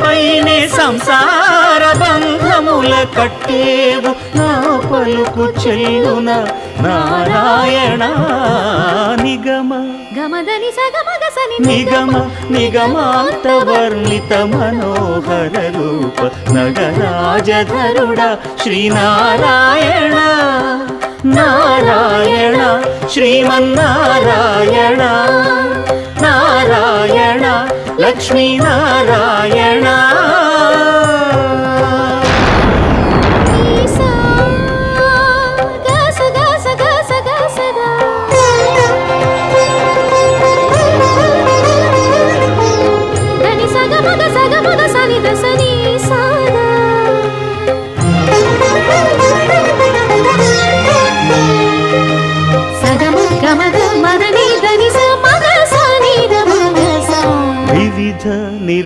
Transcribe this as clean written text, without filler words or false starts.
పైనే సంసార బంధముల కట్టేవు నా పలుకు చెల్లున నారాయణ నిగమ గమదని సగమగసని నిగమ నిగమాంత వర్ణిత మనోహర రూప నగరాజధరుడ శ్రీనారాయణ నారాయణ శ్రీమన్నారాయణ నారాయణ లక్ష్మీనారాయణ సగమగ సని దసని సా